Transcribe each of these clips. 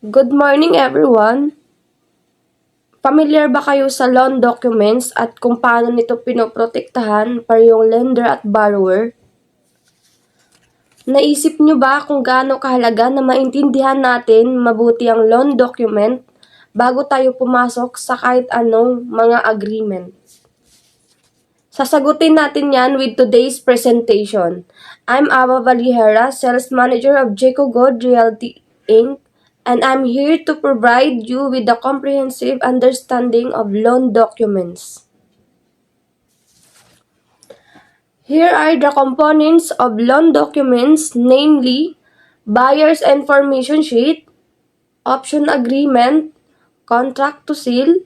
Good morning everyone! Familiar ba kayo sa loan documents at kung paano nito pinoprotektahan parehong lender at borrower? Naisip nyo ba kung gaano kahalaga na maintindihan natin mabuti ang loan document bago tayo pumasok sa kahit anong mga agreement? Sasagutin natin yan with today's presentation. I'm Ava Valihera, Sales Manager of Jaco Gold Realty Inc. And I'm here to provide you with a comprehensive understanding of loan documents. Here are the components of loan documents, namely buyer's information sheet, option agreement, contract to sell,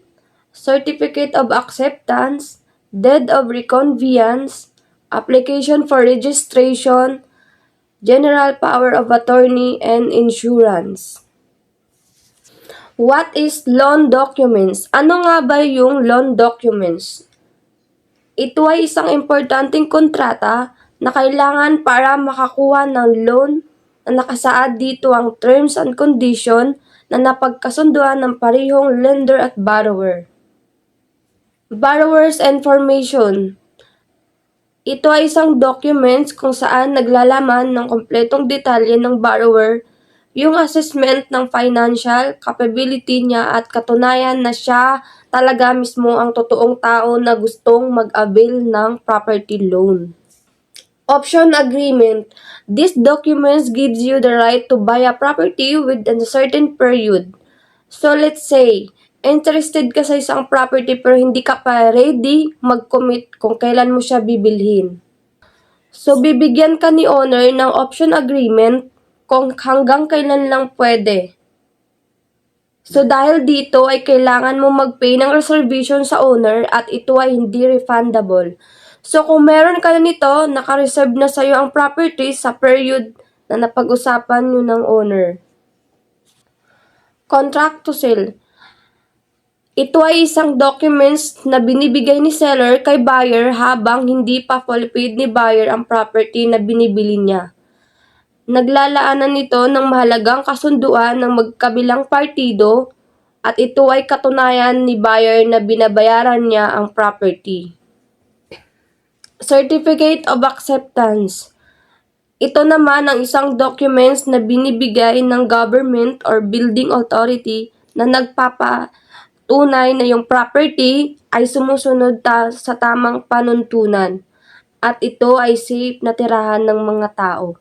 certificate of acceptance, deed of reconveyance, application for registration, general power of attorney, and insurance. What is loan documents? Ano nga ba yung loan documents? Ito ay isang importanteng kontrata na kailangan para makakuha ng loan na nakasaad dito ang terms and condition na napagkasunduan ng parehong lender at borrower. Borrower's information. Ito ay isang documents kung saan naglalaman ng kompletong detalye ng borrower, yung assessment ng financial capability niya at katunayan na siya talaga mismo ang totoong tao na gustong mag-avail ng property loan. Option agreement. This document gives you the right to buy a property within a certain period. So let's say, interested ka sa isang property pero hindi ka pa ready mag-commit kung kailan mo siya bibilhin. So bibigyan ka ni owner ng option agreement kung hanggang kailan lang pwede. So dahil dito ay kailangan mo mag-pay ng reservation sa owner at ito ay hindi refundable. So kung meron ka na nito, naka-reserve na sa'yo ang property sa period na napag-usapan nyo ng owner. Contract to sell. Ito ay isang documents na binibigay ni seller kay buyer habang hindi pa fully paid ni buyer ang property na binibili niya. Naglalaanan nito ng mahalagang kasunduan ng magkabilang partido at ito ay katunayan ni buyer na binabayaran niya ang property. Certificate of Acceptance. Ito naman ang isang documents na binibigay ng government or building authority na nagpapatunay na yung property ay sumusunod sa tamang panuntunan at ito ay safe na tirahan ng mga tao.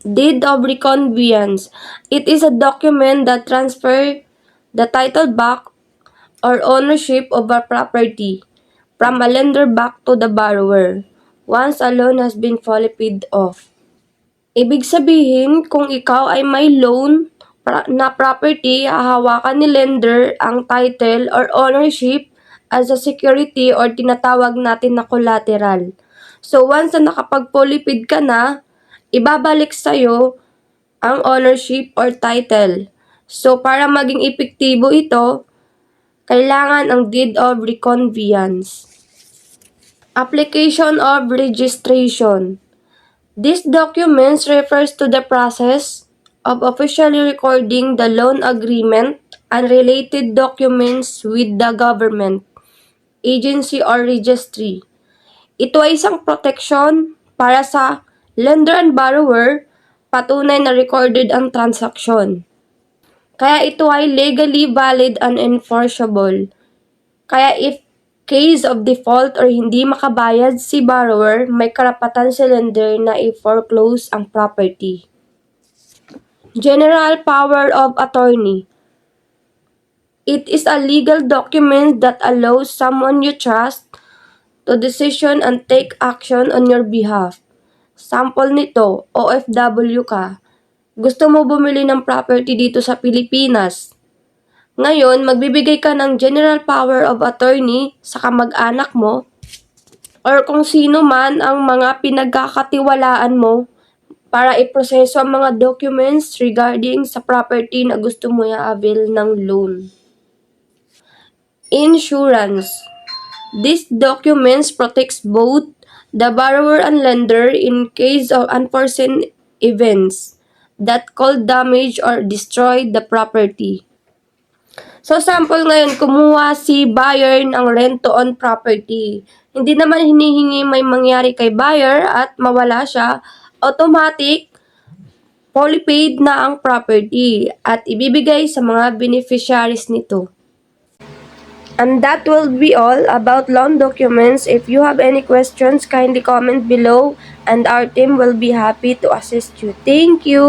Deed of reconveyance. It is a document that transfers the title back or ownership of a property from a lender back to the borrower once a loan has been fully paid off. Ibig sabihin, kung ikaw ay may loan na property, hahawakan ni lender ang title or ownership as a security or tinatawag natin na collateral. So once na nakapag-fully paid ka na, ibabalik sa'yo ang ownership or title. So para maging epektibo ito, kailangan ang deed of reconveyance. Application of registration. This document refers to the process of officially recording the loan agreement and related documents with the government, agency or registry. Ito ay isang protection para sa lender and borrower, patunay na recorded ang transaksyon. Kaya ito ay legally valid and enforceable. Kaya if case of default or hindi makabayad si borrower, may karapatan si lender na i-foreclose ang property. General power of attorney. It is a legal document that allows someone you trust to decision and take action on your behalf. Sample nito, OFW ka. Gusto mo bumili ng property dito sa Pilipinas. Ngayon, magbibigay ka ng general power of attorney sa kamag-anak mo or kung sino man ang mga pinagkakatiwalaan mo para iproseso ang mga documents regarding sa property na gusto mo i-avail ng loan. Insurance. These documents protects both the borrower and lender in case of unforeseen events. that could damage or destroy the property. So, sample ngayon, kumuha si buyer ng rent-to-own property. Hindi naman hinihingi may mangyari kay buyer at mawala siya, automatic, fully paid na ang property at ibibigay sa mga beneficiaries nito. And that will be all about loan documents. If you have any questions, kindly comment below and our team will be happy to assist you. Thank you!